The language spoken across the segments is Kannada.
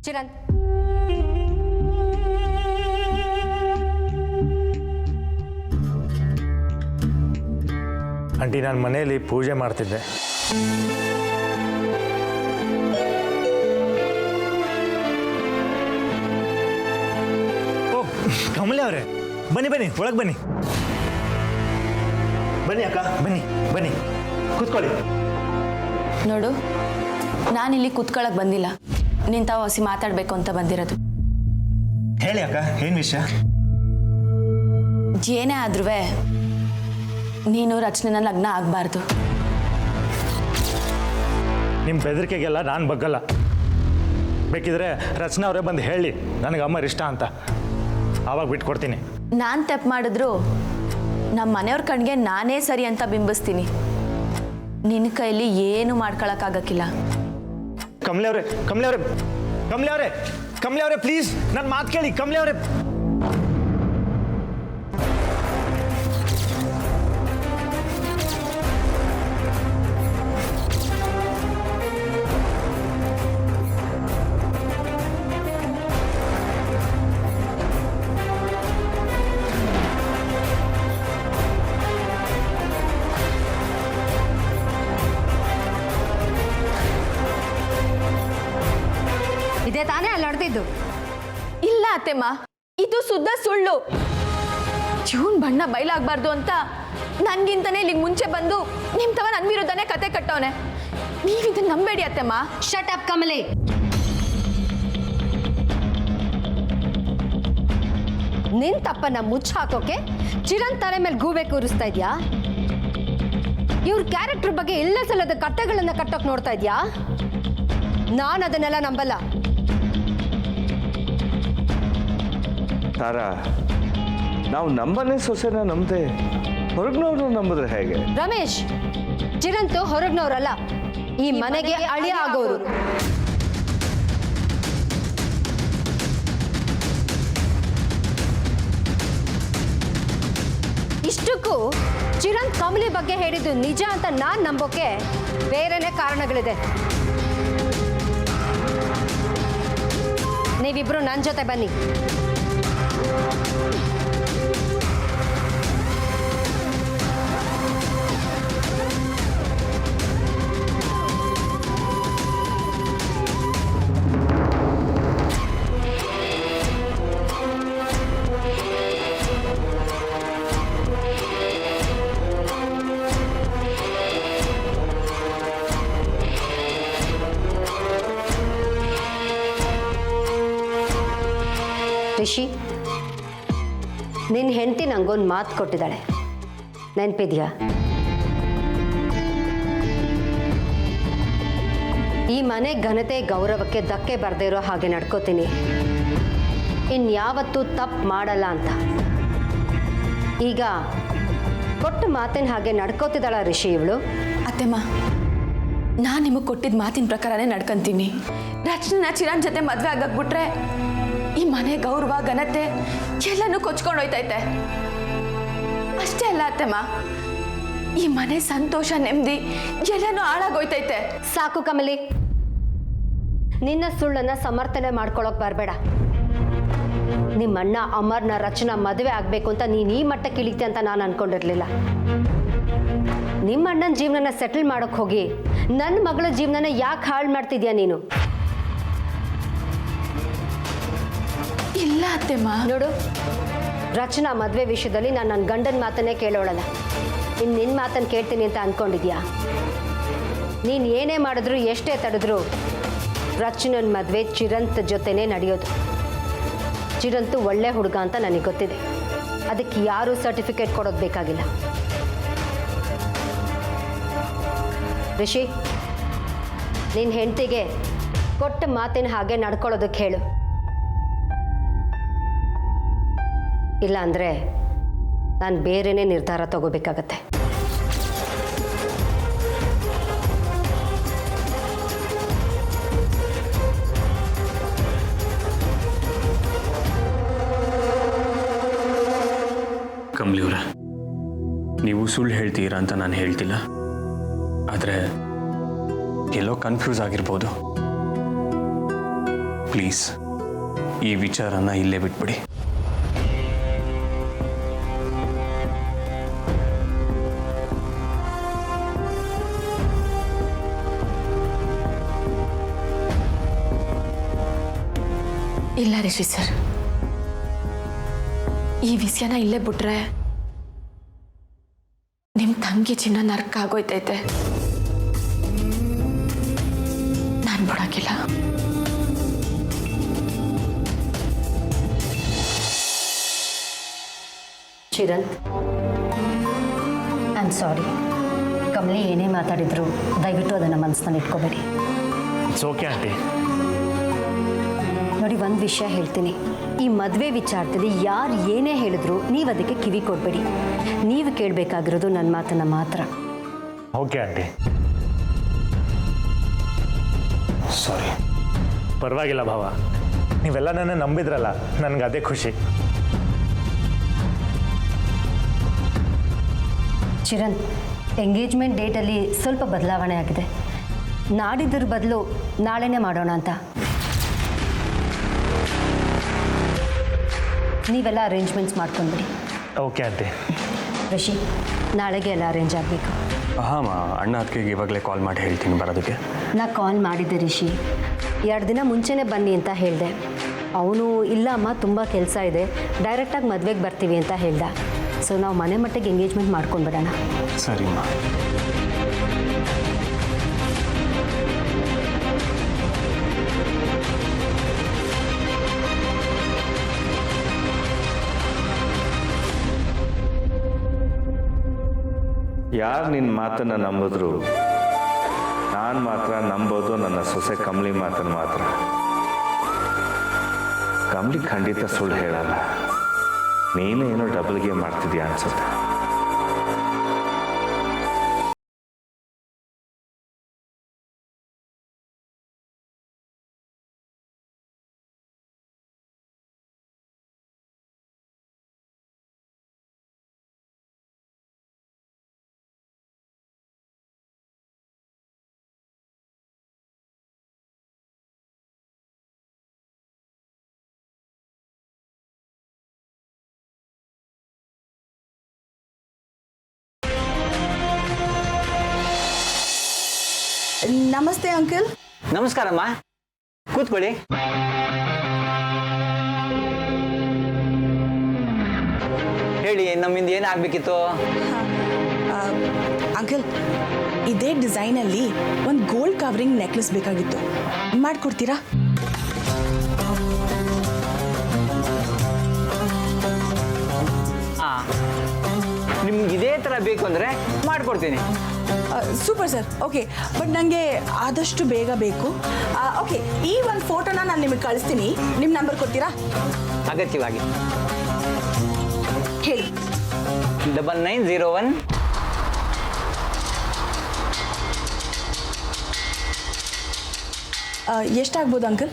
ಚಿರಂತ್, ಆಂಟಿ, ನಾನು ಮನೆಯಲ್ಲಿ ಪೂಜೆ ಮಾಡ್ತಿದ್ದೆ. ಓ ಕಮಲಿ ಅವರೇ, ಬನ್ನಿ ಬನ್ನಿ, ಒಳಗೆ ಬನ್ನಿ. ಬನ್ನಿ ಅಕ್ಕ, ಬನ್ನಿ ಬನ್ನಿ, ಕೂತ್ಕೊಳ್ಳಿ. ನೋಡು, ನಾನಿಲ್ಲಿ ಕೂತ್ಕೊಳ್ಳೋಕೆ ಬಂದಿಲ್ಲ, ನಿಂತಾವ ಹೊಸಿ ಮಾತಾಡಬೇಕು ಅಂತ ಬಂದಿರೋದು. ಹೇಳಿ ಅಕ್ಕ, ಏನು ವಿಷಯ? ಏನೇ ಆದ್ರೂ ನೀನು ರಚನೆನ ಲಗ್ನ ಆಗಬಾರ್ದು. ನಿಮ್ಮ ಬೆದರಿಕೆಗೆಲ್ಲ ನಾನು ಬಗ್ಗಲ್ಲ. ಬೇಕಿದ್ರೆ ರಚನಾ ಅವರೇ ಬಂದು ಹೇಳಿ ನನಗೆ ಅಮ್ಮರ್ ಇಷ್ಟ ಅಂತ, ಆವಾಗ ಬಿಟ್ಕೊಡ್ತೀನಿ. ನಾನು ತಪ್ಪು ಮಾಡಿದ್ರು ನಮ್ಮ ಮನೆಯವ್ರ ಕಣ್ಗೆ ನಾನೇ ಸರಿ ಅಂತ ಬಿಂಬಿಸ್ತೀನಿ. ನಿನ್ನ ಕೈಲಿ ಏನು ಮಾಡ್ಕೊಳಕ್ಕಾಗಕ್ಕಿಲ್ಲ. ಕಮಲಿ ಅವರೇ, ಕಮಲಿ ಅವರೇ, ಕಮಲಿ ಅವರೇ, ಕಮಲಿ ಅವರೇ, ಪ್ಲೀಸ್ ನನ್ನ ಮಾತು ಕೇಳಿ. ಕಮಲಿ ಅವರೇ, ಇದೇ ತಾನೇ ಅಲ್ಲಿ ನಡೆದಿದ್ದು? ಇಲ್ಲ ಅತ್ತೆಮ್ಮ, ಇದು ಶುದ್ಧ ಸುಳ್ಳು. ಜೀವನ್ ಬಣ್ಣ ಬಯಲಾಗಬಾರ್ದು ಅಂತ ನನ್ಗಿಂತನೇ ಇಲ್ಲಿಗೆ ಮುಂಚೆ ಬಂದು ನಿಮ್ಮ ತವ ನನ್ನ ವಿರುದ್ಧನೇ ಕತೆ ಕಟ್ಟವನೆ. ನೀವಿದನ್ನ ನಂಬೇಡಿ ಅತ್ತೆಮ್ಮ. Shut up Kamali. ನಿನ್ ತಪ್ಪನ್ನ ಮುಚ್ಚ ಹಾಕೋಕೆ ಚಿರಂತ್ ತಲೆ ಮೇಲೆ ಗೂಬೆ ಕೂರಿಸ್ತಾ ಇದ್ಯಾ? ಇವ್ರ ಕ್ಯಾರೆಕ್ಟರ್ ಬಗ್ಗೆ ಇಲ್ಲ ಸಲ್ಲದ ಕಥೆಗಳನ್ನ ಕಟ್ಟೋಕ್ ನೋಡ್ತಾ ಇದ್ಯಾ? ನಾನು ಅದನ್ನೆಲ್ಲ ನಂಬಲ್ಲ. ತಾರಾ, ನಾವು ನಮ್ಮನೆ ಸೊಸೆನ ನಂಬದೆ ಹೊರಗ್ನವ್ರನ್ನ ನಂಬಿದ್ರೆ ಹೇಗೆ? ರಮೇಶ್, ಚಿರಂತ್ ಹೊರಗ್ನವ್ರಲ್ಲ, ಈ ಮನೆಗೆ ಅಳಿಯ ಆಗೋರು. ಇಷ್ಟಕ್ಕೂ ಚಿರಂತ್ ಕಮಲಿ ಬಗ್ಗೆ ಹೇಳಿದ್ದು ನಿಜ ಅಂತ ನಾನ್ ನಂಬೋಕೆ ಬೇರೆನೆ ಕಾರಣಗಳಿದೆ. ನೀವಿಬ್ರು ನನ್ನ ಜೊತೆ ಬನ್ನಿ. ರಿಷಿ, ನಿನ್ನ ಹೆಂಡತಿ ನಂಗೊಂದು ಮಾತು ಕೊಟ್ಟಿದ್ದಾಳೆ, ನೆನಪಿದ್ಯಾ? ಈ ಮನೆ ಘನತೆ ಗೌರವಕ್ಕೆ ಧಕ್ಕೆ ಬರದೇ ಇರೋ ಹಾಗೆ ನಡ್ಕೋತೀನಿ, ಇನ್ಯಾವತ್ತೂ ತಪ್ಪು ಮಾಡಲ್ಲ ಅಂತ. ಈಗ ಕೊಟ್ಟ ಮಾತಿನ ಹಾಗೆ ನಡ್ಕೋತಿದ್ದಾಳ ರಿಷಿ ಇವಳು? ಅತ್ತೆಮ್ಮ, ನಾನು ನಿಮಗೆ ಕೊಟ್ಟಿದ್ದ ಮಾತಿನ ಪ್ರಕಾರನೇ ನಡ್ಕೊಂತೀನಿ. ರಚನೆನ ಚಿರಾನ್ ಜೊತೆ ಮದುವೆ ಆಗಕ್ಬಿಟ್ರೆ ಈ ಮನೆ ಗೌರವ ಘನತೆ ಎಲ್ಲನೂ ಕೊಚ್ಕೊಂಡು ಹೋಯ್ತೈತೆ. ಅಷ್ಟೇ ಅಲ್ಲ ಅತ್ತೆಮ್ಮ, ಈ ಮನೆ ಸಂತೋಷ ನೆಮ್ಮದಿ ಎಲ್ಲನೂ ಹಾಳಾಗೋಯ್ತೈತೆ. ಸಾಕು ಕಮಲಿ, ನಿನ್ನ ಸುಳ್ಳನ್ನ ಸಮರ್ಥನೆ ಮಾಡ್ಕೊಳಕ್ ಬರಬೇಡ. ನಿಮ್ಮಣ್ಣ ಅಮರ್ನ ರಚನಾ ಮದುವೆ ಆಗ್ಬೇಕು ಅಂತ ನೀನು ಈ ಮಟ್ಟಕ್ಕೆ ಇಳಿತೆ ಅಂತ ನಾನು ಅನ್ಕೊಂಡಿರ್ಲಿಲ್ಲ. ನಿಮ್ಮಣ್ಣನ ಜೀವನನ ಸೆಟಲ್ ಮಾಡಕ್ ಹೋಗಿ ನನ್ನ ಮಗಳ ಜೀವನನ ಯಾಕೆ ಹಾಳು ಮಾಡ್ತಿದ್ಯಾ ನೀನು? ಇಲ್ಲ ಅತ್ತೆಮ್ಮ. ನೋಡು, ರಚನಾ ಮದುವೆ ವಿಷಯದಲ್ಲಿ ನಾನು ನನ್ನ ಗಂಡನ ಮಾತನ್ನೇ ಕೇಳೋಳಲ್ಲ, ಇನ್ನು ನಿನ್ನ ಮಾತನ್ನು ಕೇಳ್ತೀನಿ ಅಂತ ಅಂದ್ಕೊಂಡಿದ್ಯಾ? ನೀನು ಏನೇ ಮಾಡಿದ್ರು ಎಷ್ಟೇ ತಡೆದ್ರು ರಚನನ ಮದುವೆ ಚಿರಂತ್ ಜೊತೆನೇ ನಡೆಯೋದು. ಚಿರಂತು ಒಳ್ಳೆ ಹುಡುಗ ಅಂತ ನನಗೆ ಗೊತ್ತಿದೆ, ಅದಕ್ಕೆ ಯಾರೂ ಸರ್ಟಿಫಿಕೇಟ್ ಕೊಡೋದು ಬೇಕಾಗಿಲ್ಲ. ರಿಷಿ, ನಿನ್ನ ಹೆಂಡತಿಗೆ ಕೊಟ್ಟ ಮಾತಿನ ಹಾಗೆ ನಡ್ಕೊಳ್ಳೋದಕ್ಕೆ ಹೇಳು. ಇಲ್ಲ ಅಂದರೆ ನಾನು ಬೇರೆನೇ ನಿರ್ಧಾರ ತಗೋಬೇಕಾಗತ್ತೆ. ಕಮಲಿಯವರ, ನೀವು ಸುಳ್ಳು ಹೇಳ್ತೀರಾ ಅಂತ ನಾನು ಹೇಳ್ತಿಲ್ಲ, ಆದರೆ ಎಲ್ಲೋ ಕನ್ಫ್ಯೂಸ್ ಆಗಿರ್ಬೋದು. ಪ್ಲೀಸ್ ಈ ವಿಚಾರನ ಇಲ್ಲೇ ಬಿಟ್ಬಿಡಿ. ಇಲ್ಲ ರಿಷಿ ಸರ್, ಈ ವಿಷಯನ ಇಲ್ಲೇ ಬಿಟ್ರೆ ನಿಮ್ಮ ತಂಗಿ ಚಿನ್ನ ನರ್ಕ ಆಗೋಯ್ತೈತೆ. ನಾನು ಬಿಡೋಕ್ಕಿಲ್ಲ. Chiranth, I am sorry. Kamali ಏನೇ ಮಾತಾಡಿದ್ರು ದಯವಿಟ್ಟು ಅದನ್ನು ಮನಸ್ಸಿನಲ್ಲಿ ಇಟ್ಕೋಬೇಡಿ. It's okay aunty. ನೋಡಿ, ಒಂದು ವಿಷಯ ಹೇಳ್ತೀನಿ. ಈ ಮದುವೆ ವಿಚಾರದಲ್ಲಿ ಯಾರು ಏನೇ ಹೇಳಿದ್ರು ನೀವು ಅದಕ್ಕೆ ಕಿವಿ ಕೊಡಬೇಡಿ. ನೀವು ಕೇಳಬೇಕಾಗಿರೋದು ನನ್ನ ಮಾತನ್ನು ಮಾತ್ರ. Okay aunty. ಸಾರಿ. ಪರವಾಗಿಲ್ಲ ಭಾವ, ನೀವೆಲ್ಲ ನನ್ನ ನಂಬಿದ್ರಲ್ಲ, ನನಗೆ ಅದೇ ಖುಷಿ. ಚಿರಣ್, ಎಂಗೇಜ್ಮೆಂಟ್ ಡೇಟಲ್ಲಿ ಸ್ವಲ್ಪ ಬದಲಾವಣೆ ಆಗಿದೆ. ನಾಡಿದ್ರ ಬದಲು ನಾಳೆನೇ ಮಾಡೋಣ ಅಂತ. ನೀವೆಲ್ಲ ಅರೇಂಜ್ಮೆಂಟ್ಸ್ ಮಾಡ್ಕೊಂಡ್ಬಿಡಿ. Okay aunty. ರಿಷಿ, ನಾಳೆಗೆ ಎಲ್ಲ ಅರೇಂಜ್ ಆಗಬೇಕು. ಹಾಂ, ಅಣ್ಣ ಅದಕ್ಕೆ ಇವಾಗಲೇ ಕಾಲ್ ಮಾಡಿ ಹೇಳ್ತೀನಿ ಬರೋದಕ್ಕೆ. ನಾ ಕಾಲ್ ಮಾಡಿದ್ದೆ ರಿಷಿ, 2 ದಿನ ಮುಂಚೆನೇ ಬನ್ನಿ ಅಂತ ಹೇಳಿದೆ. ಅವನು ಇಲ್ಲ ಅಮ್ಮ, ತುಂಬ ಕೆಲಸ ಇದೆ, ಡೈರೆಕ್ಟಾಗಿ ಮದುವೆಗೆ ಬರ್ತೀವಿ ಅಂತ ಹೇಳ್ದ. ಸೊ ನಾವು ಮನೆ ಮಟ್ಟಿಗೆ ಎಂಗೇಜ್ಮೆಂಟ್ ಮಾಡ್ಕೊಂಡ್ಬಿಡೋಣ. ಸರಿಮ್ಮ. ಯಾರು ನಿನ್ನ ಮಾತನ್ನು ನಂಬಿದ್ರು ನಾನು ಮಾತ್ರ ನಂಬೋದು ನನ್ನ ಸೊಸೆ ಕಮಲಿ ಮಾತನ್ನು ಮಾತ್ರ. ಕಮಲಿ ಖಂಡಿತ ಸುಳ್ಳು ಹೇಳಲ್ಲ. ನೀನು ಏನೋ ಡಬಲ್ ಗೇಮ್ ಮಾಡ್ತಿದ್ಯಾ ಅನ್ಸುತ್ತೆ. ನಮಸ್ತೆ ಅಂಕಲ್. ನಮಸ್ಕಾರಮ್ಮ, ಕೂತ್ಕೊಳ್ಳಿ. ಹೇಳಿ, ನಮ್ಮಿಂದ ಏನಾಗಬೇಕಿತ್ತು? ಅಂಕಲ್, ಇದೇ ಡಿಸೈನಲ್ಲಿ ಒಂದು ಗೋಲ್ಡ್ ಕವರಿಂಗ್ ನೆಕ್ಲೆಸ್ ಬೇಕಾಗಿತ್ತು. ಮಾಡಿಕೊಡ್ತೀರಾ? ಹಾಂ, ನಿಮ್ಗೆ ಇದೇ ಥರ ಬೇಕು ಅಂದರೆ ಮಾಡಿಕೊಡ್ತೀನಿ. Super sir. ಓಕೆ, ಬಟ್ ನನಗೆ ಆದಷ್ಟು ಬೇಗ ಬೇಕು. ಓಕೆ, ಈ ಒಂದು ಫೋಟೋನ ನಾನು ನಿಮಗೆ ಕಳಿಸ್ತೀನಿ. ನಿಮ್ಮ ನಂಬರ್ ಕೊಡ್ತೀರಾ? ಅಗತ್ಯವಾಗಿ. ಹೇಳಿ. 9901 ಎಷ್ಟಾಗ್ಬೋದು ಅಂಕಲ್?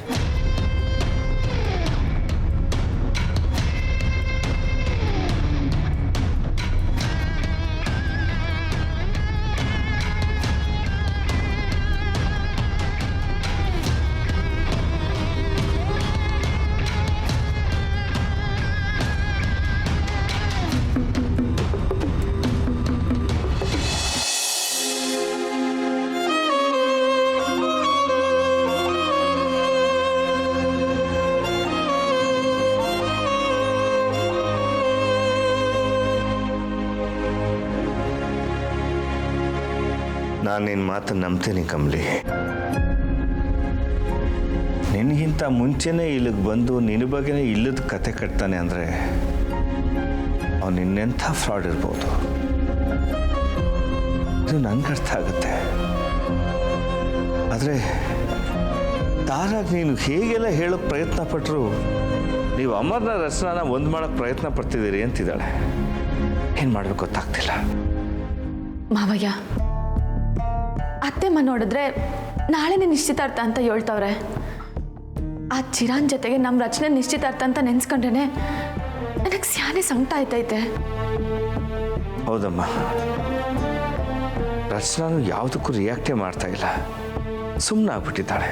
ನಾನು ನಿನ್ನ ಮಾತನ್ನು ನಂಬ್ತೀನಿ ಕಮಲಿ. ನಿನಗಿಂತ ಮುಂಚೆನೇ ಇಲ್ಲಿಗೆ ಬಂದು ನಿನ್ನ ಬಗ್ಗೆನೇ ಇಲ್ಲದ ಕತೆ ಕಟ್ತಾನೆ ಅಂದರೆ ಅವನು ಇನ್ನೆಂಥ ಫ್ರಾಡ್ ಇರ್ಬೋದು. ಇದು ನನಗೆ ಅರ್ಥ ಆಗುತ್ತೆ. ಆದರೆ ತಾರಾಗಿ ನೀನು ಹೇಗೆಲ್ಲ ಹೇಳೋಕ್ಕೆ ಪ್ರಯತ್ನ ಪಟ್ಟರು ನೀವು ಅಮರ್ನ ರಚನಾನ ಒಂದು ಮಾಡೋಕ್ಕೆ ಪ್ರಯತ್ನ ಪಡ್ತಿದ್ದೀರಿ ಅಂತಿದ್ದಾಳೆ. ಏನು ಮಾಡಬೇಕು ಗೊತ್ತಾಗ್ತಿಲ್ಲ. ಮಾವಯ್ಯ, ಅತ್ತೆಮ್ಮ ನೋಡಿದ್ರೆ ನಾಳೆನೇ ನಿಶ್ಚಿತಾರ್ಥ ಅಂತ ಹೇಳ್ತವ್ರೆ. ಆ ಚಿರಾನ್ ಜೊತೆಗೆ ನಮ್ಮ ರಚನೆ ನಿಶ್ಚಿತಾರ್ಥ ಅಂತ ನೆನ್ಸ್ಕೊಂಡ್ರೆ ನನಗೆ ಸ್ಯಾನೆ ಸಂಕಟ ಆಯ್ತೈತೆ. ಹೌದಮ್ಮ, ರಚನಾನು ಯಾವುದಕ್ಕೂ ರಿಯಾಕ್ಟೇ ಮಾಡ್ತಾ ಇಲ್ಲ, ಸುಮ್ಮನೆ ಆಗ್ಬಿಟ್ಟಿದ್ದಾಳೆ.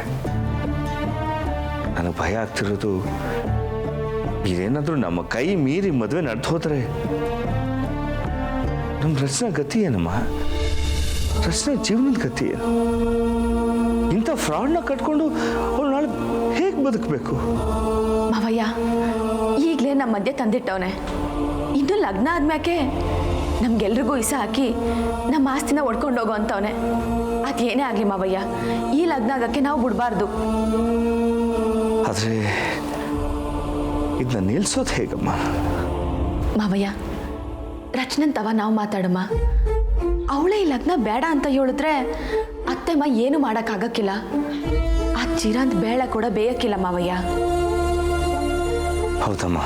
ನನಗೆ ಭಯ ಆಗ್ತಿರೋದು ಇದೇನಾದರೂ ನಮ್ಮ ಕೈ ಮೀರಿ ಮದುವೆ ನಡೆದು ಹೋದ್ರೆ ನಮ್ಮ ರಚನಾ ಗತಿ ಏನಮ್ಮ? ರಚನಾ ಜೀವನದ ಗತಿ ಏನು? ಇಂಥ ಫ್ರಾಡ್ನ ಕಟ್ಕೊಂಡು ಅವಳು ನಾಳೆ ಹೇಗೆ ಬದುಕಬೇಕು? ಮಾವಯ್ಯ ಈಗಲೇ ನಮ್ಮ ಮಧ್ಯೆ ತಂದಿಟ್ಟವನೆ. ಇನ್ನು ಲಗ್ನ ಆದ್ಮ್ಯಾಕೆ ನಮ್ಗೆಲ್ರಿಗೂ ಇಸ ಹಾಕಿ ನಮ್ಮ ಆಸ್ತಿನ ಒಡ್ಕೊಂಡು ಹೋಗೋ ಅಂತವನೆ. ಅದೇನೇ ಆಗಲಿ ಮಾವಯ್ಯ, ಈ ಲಗ್ನ ಆಗಕ್ಕೆ ನಾವು ಬಿಡಬಾರ್ದು. ಆದರೆ ಇದನ್ನ ನಿಲ್ಸೋದು ಹೇಗಮ್ಮ? ಮಾವಯ್ಯ, ರಚನಂತವ ನಾವು ಮಾತಾಡಮ್ಮ. ಅವಳೇ ಈ ಲಗ್ನ ಬೇಡ ಅಂತ ಹೇಳಿದ್ರೆ ಅತ್ತೆಮ್ಮ ಏನು ಮಾಡೋಕ್ಕಾಗಕ್ಕಿಲ್ಲ. ಆ ಚಿರಾಂತ್ ಬೇಳೆ ಕೂಡ ಬೇಯಕ್ಕಿಲ್ಲ ಮಾವಯ್ಯ. ಹೌದಮ್ಮ,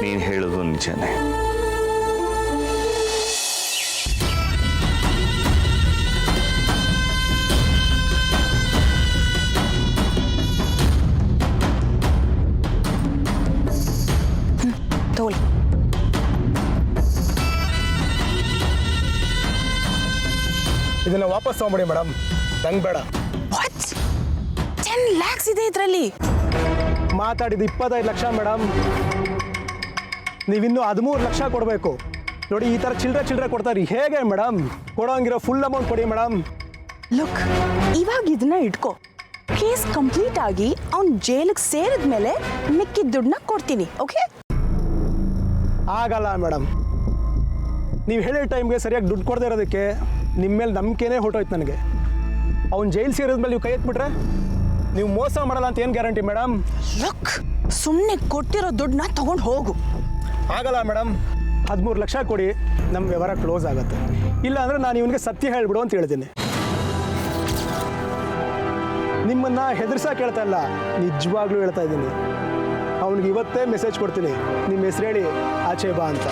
ನೀನು ಹೇಳೋದು ನಿಜನೇ. ತಗೊಳ್ಳಿ. ಇದನ್ನ ವಾಪಸ್ ತಗೊಂಬಿಡಿ ಮೇಡಮ್, ನಂಗೆ ಬೇಡ. 10 lakhs ಇದೆ ಇದರಲ್ಲಿ. ಮಾತಾಡಿದ್ದು 25 ಲಕ್ಷ ಮೇಡಮ್, ನೀವಿನ್ನೂ 13 ಲಕ್ಷ ಕೊಡಬೇಕು. ನೋಡಿ, ಈ ಥರ ಚಿಲ್ಲರೆ ಕೊಡ್ತಾರೆ ಹೇಗೆ ಮೇಡಮ್? ಕೊಡೋಂಗಿರೋ ಫುಲ್ ಅಮೌಂಟ್ ಕೊಡಿ ಮೇಡಮ್. ಲುಕ್, ಇವಾಗ ಇದನ್ನ ಇಟ್ಕೋ. ಕೇಸ್ ಕಂಪ್ಲೀಟ್ ಆಗಿ ಅವ್ನು ಜೈಲಿಗೆ ಸೇರಿದ ಮೇಲೆ ಮಿಕ್ಕಿದ ದುಡ್ಡನ್ನ ಕೊಡ್ತೀನಿ. ಓಕೆ? ಆಗಲ್ಲ ಮೇಡಮ್, ನೀವು ಹೇಳಿದ ಟೈಮ್ಗೆ ಸರಿಯಾಗಿ ದುಡ್ಡು ಕೊಡದೇ ಇರೋದಕ್ಕೆ ನಿಮ್ಮ ಮೇಲೆ ನಂಬಿಕೆನೇ ಹೊರಟೋಯ್ತು ನನಗೆ. ಅವ್ನು ಜೈಲು ಸೇರಿದ್ಮೇಲೆ ನೀವು ಕೈ ಎತ್ಬಿಟ್ರೆ ನೀವು ಮೋಸ ಮಾಡಲ್ಲ ಅಂತ ಏನು ಗ್ಯಾರಂಟಿ ಮೇಡಮ್? ಲುಕ್, ಸುಮ್ಮನೆ ಕೊಟ್ಟಿರೋ ದುಡ್ಡನ್ನ ತಗೊಂಡು ಹೋಗು. ಆಗಲ್ಲ ಮೇಡಮ್, 13 ಲಕ್ಷ ಕೊಡಿ, ನಮ್ಮ ವ್ಯವಹಾರ ಕ್ಲೋಸ್ ಆಗುತ್ತೆ. ಇಲ್ಲ ಅಂದರೆ ನಾನು ಇವನಿಗೆ ಸತ್ಯ ಹೇಳಿಬಿಡು ಅಂತ ಹೇಳ್ತೀನಿ. ನಿಮ್ಮನ್ನು ಹೆದರ್ಸಕ್ಕೆ ಹೇಳ್ತಾ ಇಲ್ಲ, ನಿಜವಾಗ್ಲೂ ಹೇಳ್ತಾ ಇದ್ದೀನಿ. ಅವ್ನಿಗೆ ಇವತ್ತೇ ಮೆಸೇಜ್ ಕೊಡ್ತೀನಿ, ನಿಮ್ಮ ಹೆಸರು ಹೇಳಿ ಆಚೆ ಬಾ ಅಂತ.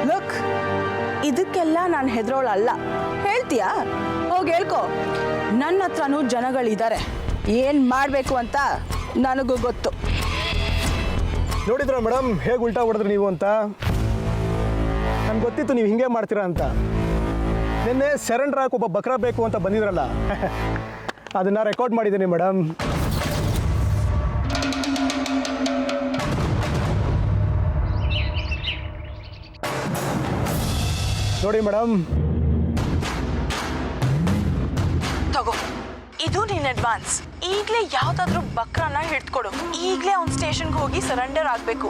ಲುಕ್, ಇದಕ್ಕೆಲ್ಲ ನಾನು ಹೆದರೋಳಲ್ಲ. ಹೇಳ್ತೀಯಾ? ಹೋಗಿ ಹೇಳ್ಕೊ. ನನ್ನ ಹತ್ರನೂ ಜನಗಳಿದ್ದಾರೆ, ಏನು ಮಾಡಬೇಕು ಅಂತ ನನಗೂ ಗೊತ್ತು. ನೋಡಿದ್ರ ಮೇಡಮ್ ಹೇಗೆ ಉಲ್ಟಾ ಹೊಡೆದ್ರಿ ನೀವು ಅಂತ? ನನ್ಗೆ ಗೊತ್ತಿತ್ತು ನೀವು ಹಿಂಗೆ ಮಾಡ್ತೀರಾ ಅಂತ. ನಿನ್ನೆ ಸೆರೆಂಡರ್ ಹಾಕಿ ಒಬ್ಬ ಬಕ್ರ ಬೇಕು ಅಂತ ಬಂದಿದ್ರಲ್ಲ, ಅದನ್ನು ರೆಕಾರ್ಡ್ ಮಾಡಿದ್ದೀನಿ ಮೇಡಮ್. ನೋಡಿ ಮೇಡಮ್, ತಗೋ, ಇದು ನಿನ್ನ ಅಡ್ವಾನ್ಸ್. ಈಗಲೇ ಯಾವುದಾದ್ರೂ ಬಕ್ರನ ಹಿಡ್ಕೊಡು. ಈಗಲೇ ಅವ್ನ ಸ್ಟೇಷನ್ಗೆ ಹೋಗಿ ಸರೆಂಡರ್ ಆಗಬೇಕು.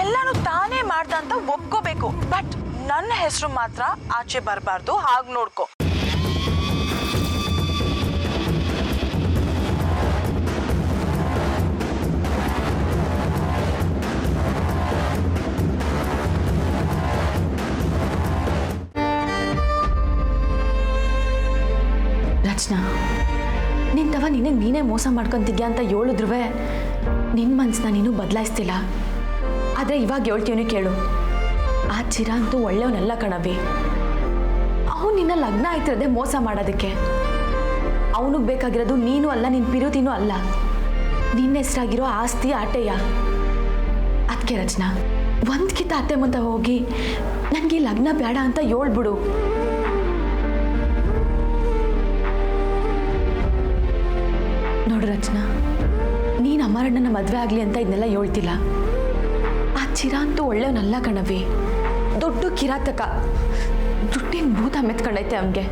ಎಲ್ಲಾನು ತಾನೇ ಮಾಡ್ದ ಅಂತ ಒಪ್ಕೋಬೇಕು. ಬಟ್ ನನ್ನ ಹೆಸರು ಮಾತ್ರ ಆಚೆ ಬರಬಾರ್ದು. ಹಾಗೆ ನೋಡ್ಕೊ. ರಚನಾ, ನಿಂತವ ನಿನಗೆ ನೀನೇ ಮೋಸ ಮಾಡ್ಕೊತಿದ್ಯಾ ಅಂತ ಹೇಳಿದ್ರು ನಿನ್ನ ಮನಸ್ಸನ್ನ ನೀನು ಬದಲಾಯಿಸ್ತಿಲ್ಲ. ಆದರೆ ಇವಾಗ ಹೇಳ್ತೀವನೇ ಕೇಳು, ಆ ಚಿರಾಂತೂ ಒಳ್ಳೆಯವನೆಲ್ಲ ಕಣವಿ. ಅವನು ನಿನ್ನ ಲಗ್ನ ಆಯ್ತಿರೋದೆ ಮೋಸ ಮಾಡೋದಕ್ಕೆ. ಅವನಿಗೆ ಬೇಕಾಗಿರೋದು ನೀನು ಅಲ್ಲ, ನಿನ್ನ ಪಿರುತಿನೂ ಅಲ್ಲ, ನಿನ್ನ ಹೆಸರಾಗಿರೋ ಆಸ್ತಿ ಆಟೆಯ. ಅದಕ್ಕೆ ರಚನಾ, ಒಂದ್ಕಿಂತ ಅತ್ತೆ ಮುಂದೆ ಹೋಗಿ ನನಗೆ ಲಗ್ನ ಬೇಡ ಅಂತ ಹೇಳ್ಬಿಡು. ನೋಡು ರಚನಾ, ನೀನು ಅಮರಣ್ಣನ ಮದುವೆ ಆಗಲಿ ಅಂತ ಇದನ್ನೆಲ್ಲ ಹೇಳ್ತಿಲ್ಲ. ಆ ಚಿರಾಂತೂ ಒಳ್ಳೆಯವನಲ್ಲ ಕಣವಿ, ದೊಡ್ಡ ಕಿರಾತಕ. ದುಡ್ಡಿನ ಭೂತ ಮೆತ್ಕೊಂಡೈತೆ ಅವನಿಗೆ.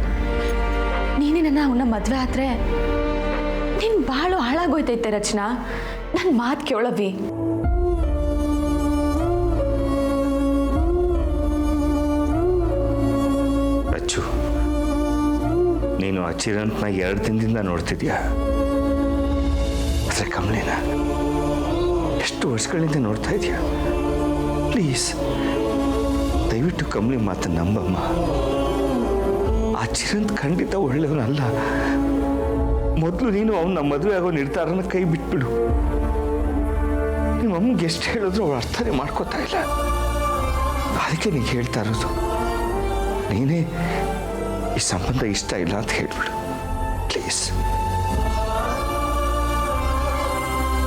ನೀನೇ ನನ್ನ ಅವನ ಮದುವೆ ಆದರೆ ನಿನ್ನ ಬಾಳು ಹಾಳಾಗೋಯ್ತೈತೆ ರಚನಾ. ನನ್ನ ಮಾತು ಕೇಳವಿ. ಅಚ್ಚು, ನೀನು ಆ ಚಿರಂತ್ನ 2 ದಿನದಿಂದ ನೋಡ್ತಿದ್ಯಾ. ಆದರೆ ಕಮಲಿನ ಎಷ್ಟು ವರ್ಷಗಳಿಂದ ನೋಡ್ತಾ ಇದೆಯಾ? ಪ್ಲೀಸ್ ದಯವಿಟ್ಟು ಕಮಲಿ ಮಾತನ್ನು ನಂಬಮ್ಮ. ಆ ಚಿರಂತ್ ಖಂಡಿತ ಒಳ್ಳೆಯವನಲ್ಲ. ಮೊದಲು ನೀನು ಅವನ ಮದುವೆ ಆಗೋ ನಿರ್ಧಾರನ ಕೈ ಬಿಟ್ಬಿಡು. ನಿಮ್ಮ ಅಮ್ಮಗೆ ಎಷ್ಟು ಹೇಳಿದ್ರು ಅವಳು ಅರ್ಥನೇ ಮಾಡ್ಕೋತಾ ಇಲ್ಲ. ಅದಕ್ಕೆ ನೀನು ಹೇಳ್ತಾ ಇರೋದು, ನೀನೇ ಈ ಸಂಬಂಧ ಇಷ್ಟ ಇಲ್ಲ ಅಂತ ಹೇಳ್ಬಿಡು ಪ್ಲೀಸ್.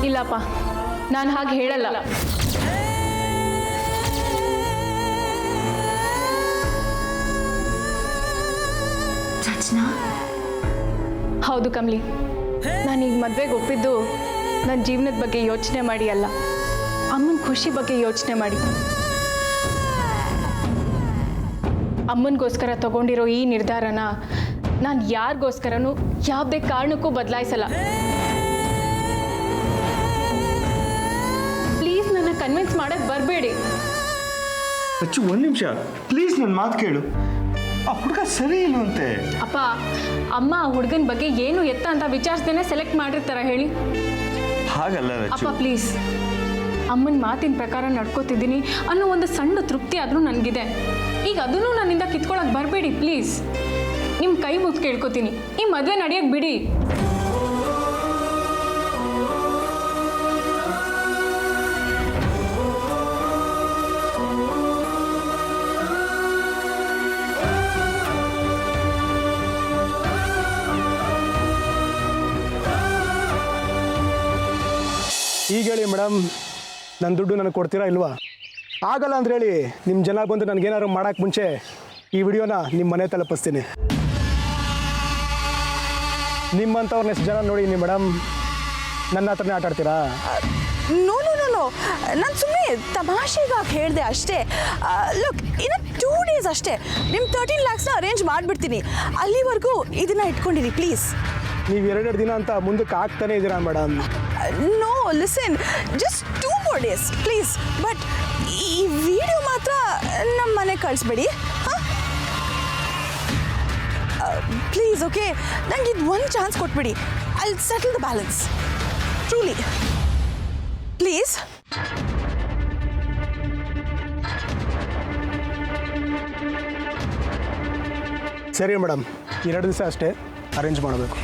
ಇಲ್ಲಪ್ಪ, ನಾನು ಹಾಗೆ ಹೇಳಲ್ಲ. ರಚನಾ, ಹೌದು ಕಮಲಿ, ನಾನೀಗ ಮದುವೆಗೆ ಒಪ್ಪಿದ್ದು ನನ್ನ ಜೀವನದ ಬಗ್ಗೆ ಯೋಚನೆ ಮಾಡಿ ಅಲ್ಲ, ಅಮ್ಮನ ಖುಷಿ ಬಗ್ಗೆ ಯೋಚನೆ ಮಾಡಿ. ಅಮ್ಮನಿಗೋಸ್ಕರ ತಗೊಂಡಿರೋ ಈ ನಿರ್ಧಾರನ ನಾನು ಯಾರಿಗೋಸ್ಕರನೂ ಯಾವುದೇ ಕಾರಣಕ್ಕೂ ಬದಲಾಯಿಸಲ್ಲ. ಪ್ಲೀಸ್ ನನ್ನ ಕನ್ವಿನ್ಸ್ ಮಾಡಕ್ಕೆ ಬರಬೇಡಿ. ಅಚ್ಚು ಒಂದು ನಿಮಿಷ ಪ್ಲೀಸ್, ನನ್ನ ಮಾತು ಕೇಳು. ಆ ಹುಡುಗ ಸರಿ ಇಲ್ವಂತೆ. ಅಪ್ಪ, ಅಮ್ಮ ಆ ಹುಡುಗನ ಬಗ್ಗೆ ಏನು ಎತ್ತ ಅಂತ ವಿಚಾರಿಸ್ದೇನೆ ಸೆಲೆಕ್ಟ್ ಮಾಡಿರ್ತಾರ ಹೇಳಿ? ಹಾಗಲ್ಲ ಅಪ್ಪ ರಚ್ಚು. ಪ್ಲೀಸ್, ಅಮ್ಮನ ಮಾತಿನ ಪ್ರಕಾರ ನಡ್ಕೋತಿದ್ದೀನಿ ಅನ್ನೋ ಒಂದು ಸಣ್ಣ ತೃಪ್ತಿ ಆದರೂ ನನಗಿದೆ. ಈಗ ಅದನ್ನು ನನ್ನಿಂದ ಕಿತ್ಕೊಳಕ್ಕೆ ಬರಬೇಡಿ ಪ್ಲೀಸ್. ನಿಮ್ಮ ಕೈ ಮುಗ್ದು ಕೇಳ್ಕೊತೀನಿ, ಈ ಮದುವೆ ನಡೆಯೋಕ್ಕೆ ಬಿಡಿ. ಈಗ ಹೇಳಿ ಮೇಡಮ್, ನನ್ನ ದುಡ್ಡು ನನಗೆ ಕೊಡ್ತೀರಾ ಇಲ್ವಾ? ಆಗಲ್ಲ ಅಂದ್ರೆ ಹೇಳಿ, ನಿಮ್ಮ ಜನ ಬಂದು ನನಗೇನಾದ್ರು ಮಾಡೋಕ್ಕೆ ಮುಂಚೆ ಈ ವಿಡಿಯೋನ ನಿಮ್ಮ ಮನೆ ತಲುಪಿಸ್ತೀನಿ. ನಿಮ್ಮಂಥವ್ರನ್ನ ಎಷ್ಟು ಜನ ನೋಡಿದ್ದೀನಿ ಮೇಡಮ್, ನನ್ನ ಹತ್ರನೇ ಆಟ ಆಡ್ತೀರಾ? ನೋ ನೋ ನೋ ನೋ, ನಾನು ಸುಮ್ಮನೆ ತಮಾಷೆಗಾಗಿ ಹೇಳಿದೆ ಅಷ್ಟೇ. ಲುಕ್, ಇನ್ನು 2 days ಅಷ್ಟೇ ನಿಮ್ಮ 13 lakhsನ ಅರೇಂಜ್ ಮಾಡಿಬಿಡ್ತೀನಿ. ಅಲ್ಲಿವರೆಗೂ ಇದನ್ನು ಇಟ್ಕೊಂಡಿರಿ ಪ್ಲೀಸ್. ನೀವು 2 ದಿನ ಅಂತ ಮುಂದಕ್ಕೆ ಆಗ್ತಾನೆ ಇದ್ದೀರಾ madam. No listen, just 2 more days please. But ಈ ವಿಡಿಯೋ ಮಾತ್ರ ನಮ್ಮ ಮನೆಗೆ ಕಳಿಸ್ಬೇಡಿ ಹಾಂ, ಪ್ಲೀಸ್. ಓಕೆ, ನಂಗೆ ಇದು ಒಂದು ಚಾನ್ಸ್ ಕೊಟ್ಬಿಡಿ. I will settle the balance truly, please. ಸರಿ ಮೇಡಮ್, 2 ದಿವಸ ಅಷ್ಟೇ ಅರೇಂಜ್ ಮಾಡಬೇಕು.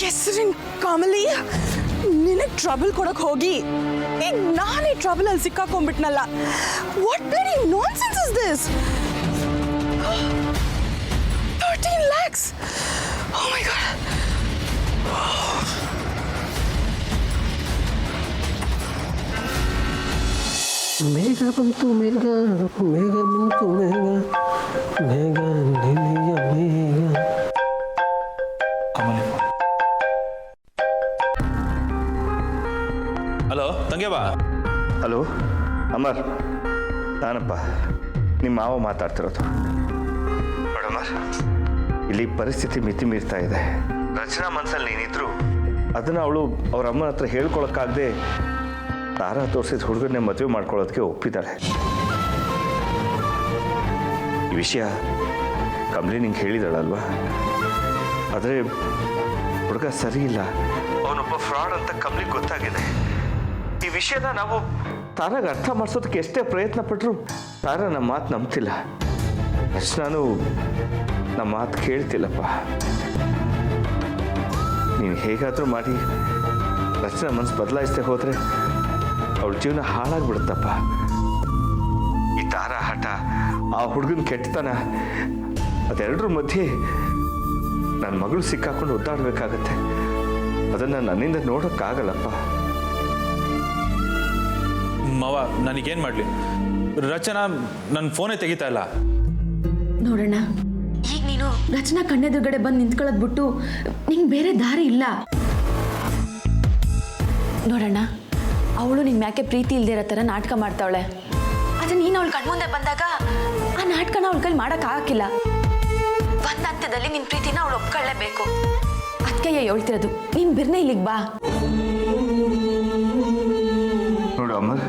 ಹೆಸರಿನ ಕಮಲಿ, ನಿನಗೆ ಟ್ರಬಲ್ ಕೊಡಕ್ಕೆ ಹೋಗಿ ಈಗ ನಾನೇ ಟ್ರಬಲಲ್ಲಿ ಸಿಕ್ಕಾಕೊಂಡ್ಬಿಟ್ನಲ್ಲ. What bloody nonsense is this? 13 lakhs! Oh my God! ಮೇಘ ಬಂತು ಮೇಘ, ಮೇಘ ಬಂತು ಮೇಘ, ಮೇಘ ನಿಲಿಯ ಮೇಘ. ಹಲೋ ತಂಗ್ಯವ್ವ. ಹಲೋ ಅಮರ್, ನಾನಪ್ಪ ನಿಮ್ಮ ಮಾವ ಮಾತಾಡ್ತಿರೋದು. ನೋಡಮ್ಮರ್, ಇಲ್ಲಿ ಪರಿಸ್ಥಿತಿ ಮಿತಿ ಮೀರ್ತಾ ಇದೆ. ರಚನಾ ಮನಸ್ಸಲ್ಲಿ ನೀನಿದ್ರು ಅದನ್ನು ಅವಳು ಅವ್ರ ಅಮ್ಮನ ಹತ್ರ ಹೇಳ್ಕೊಳಕ್ಕಾಗದೆ ತಾರಾ ತೋರಿಸಿದ ಹುಡುಗನ್ನೇ ಮದುವೆ ಮಾಡ್ಕೊಳ್ಳೋದಕ್ಕೆ ಒಪ್ಪಿದ್ದಾಳೆ. ಈ ವಿಷಯ ಕಮಲಿ ನಿಂಗೆ ಹೇಳಿದಾಳಲ್ವಾ? ಆದರೆ ಹುಡುಗ ಸರಿ ಇಲ್ಲ, ಅವನೊಬ್ಬ ಫ್ರಾಡ್ ಅಂತ ಕಮಲಿಗೆ ಗೊತ್ತಾಗಿದೆ. ಈ ವಿಷಯನ ನಾವು ತಾರಾಗ ಅರ್ಥ ಮಾಡಿಸೋದಕ್ಕೆ ಎಷ್ಟೇ ಪ್ರಯತ್ನ ಪಟ್ಟರು ತಾರಾ ನಮ್ಮ ಮಾತು ನಂಬ್ತಿಲ್ಲ. ನಾನು ನಮ್ಮ ಮಾತು ಕೇಳ್ತಿಲ್ಲಪ್ಪ. ನೀನು ಹೇಗಾದರೂ ಮಾಡಿ ರಚನಾ ಮನಸ್ಸು ಬದಲಾಯಿಸದೆ ಹೋದರೆ ಅವಳ ಜೀವನ ಹಾಳಾಗ್ಬಿಡುತ್ತಪ್ಪ. ಈ ತಾರಾ ಹಠ, ಆ ಹುಡುಗನ ಕೆಟ್ಟತನ, ಅದೆರಡರ ಮಧ್ಯೆ ನನ್ನ ಮಗಳು ಸಿಕ್ಕಾಕೊಂಡು ಒದ್ದಾಡಬೇಕಾಗತ್ತೆ. ಅದನ್ನು ನನ್ನಿಂದ ನೋಡೋಕ್ಕಾಗಲ್ಲಪ್ಪ. ಮಾವ, ನನಗೇನು ಮಾಡಲಿ? ರಚನಾ ನನ್ನ ಫೋನೇ ತೆಗಿತಾ ಇಲ್ಲ. ನೋಡೋಣ, ಈಗ ನೀನು ರಚನಾ ಕಣ್ಣೆದುರುಗಡೆ ಬಂದು ನಿಂತ್ಕೊಳ್ಳೋದು ಬಿಟ್ಟು ನಿಂಗೆ ಬೇರೆ ದಾರಿ ಇಲ್ಲ. ನೋಡೋಣ, ಅವಳು ನಿನ್ನ ಮ್ಯಾಕೆ ಪ್ರೀತಿ ಇಲ್ಲದೆ ಇರೋ ಥರ ನಾಟಕ ಮಾಡ್ತಾವಳೆ. ಆದರೆ ನೀನು ಅವಳು ಕಣ್ಮುಂದೆ ಬಂದಾಗ ಆ ನಾಟಕನ ಅವಳ ಕೈಲಿ ಮಾಡೋಕ್ಕಾಗಕ್ಕಿಲ್ಲ. ಒಂದು ಹಂತದಲ್ಲಿ ನಿನ್ನ ಪ್ರೀತಿನ ಅವಳು ಒಪ್ಕೊಳ್ಳೇಬೇಕು. ಅದಕ್ಕೆ ಹೇಳ್ತಿರೋದು, ನೀನು ಬಿರ್ನೆ ಇಲ್ಲಿಗೆ ಬಾ. ನೋಡು ಅಮರ್,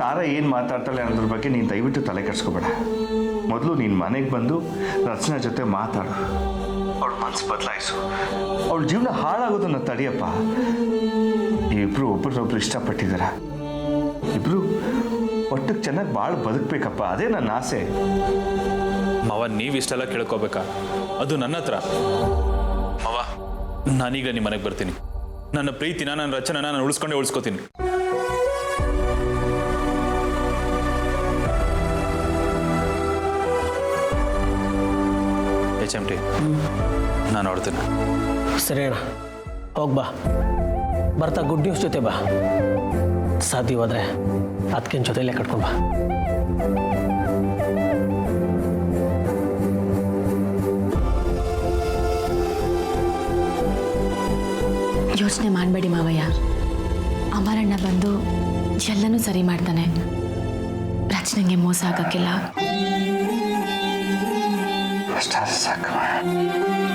ತಾರಾ ಏನು ಮಾತಾಡ್ತಾಳೆ ಅನ್ನೋದ್ರ ಬಗ್ಗೆ ನೀನು ದಯವಿಟ್ಟು ತಲೆ ಕೆಡಿಸ್ಕೋಬೇಡ. ಮೊದಲು ನೀನು ಮನೆಗೆ ಬಂದು ರಚನಾ ಜೊತೆ ಮಾತಾಡು, ಅವಳ ಮನಸ್ಸು ಬದಲಾಯಿಸು, ಅವಳ ಜೀವನ ಹಾಳಾಗೋದನ್ನು ತಡಿಯಪ್ಪ. ಇಬ್ಬರು ಒಬ್ಬರೊಬ್ರು ಇಷ್ಟಪಟ್ಟಿದ್ದಾರ, ಇಬ್ಬರು ಒಟ್ಟಿಗೆ ಚೆನ್ನಾಗಿ ಭಾಳ ಬದುಕಬೇಕಪ್ಪ. ಅದೇ ನನ್ನ ಆಸೆ. ಮಾವ, ನೀವು ಇಷ್ಟೆಲ್ಲ ಕೇಳ್ಕೋಬೇಕಾ? ಅದು ನನ್ನ ಹತ್ರ. ಮಾವ, ನಾನೀಗ ನಿಮ್ಮ ಮನೆಗೆ ಬರ್ತೀನಿ. ನನ್ನ ಪ್ರೀತಿನ, ನನ್ನ ರಚನೆನ ನಾನು ಉಳಿಸ್ಕೋತೀನಿ. HMT, ನಾನು ನೋಡ್ತೀನಿ. ಸರಿ ಅಣ್ಣ, ಹೋಗ್ಬಾ. ಬರ್ತಾ ಗುಡ್ ನ್ಯೂಸ್ ಜೊತೆ ಬಾ. ಸಾಧ್ಯವಾದರೆ ಅದಕ್ಕೆ ಜೊತೆಯಲ್ಲೇ ಕಟ್ಕೊಂಡು ಬಾ. ಯೋಚನೆ ಮಾಡಬೇಡಿ ಮಾವಯ್ಯ. ಅಮರಣ್ಣ ಬಂದು ಎಲ್ಲನೂ ಸರಿ ಮಾಡ್ತಾನೆ. ರಚನೆಗೆ ಮೋಸ ಆಗಕ್ಕಿಲ್ಲ. ಅಷ್ಟಾದ್ರೆ ಸಾಕು.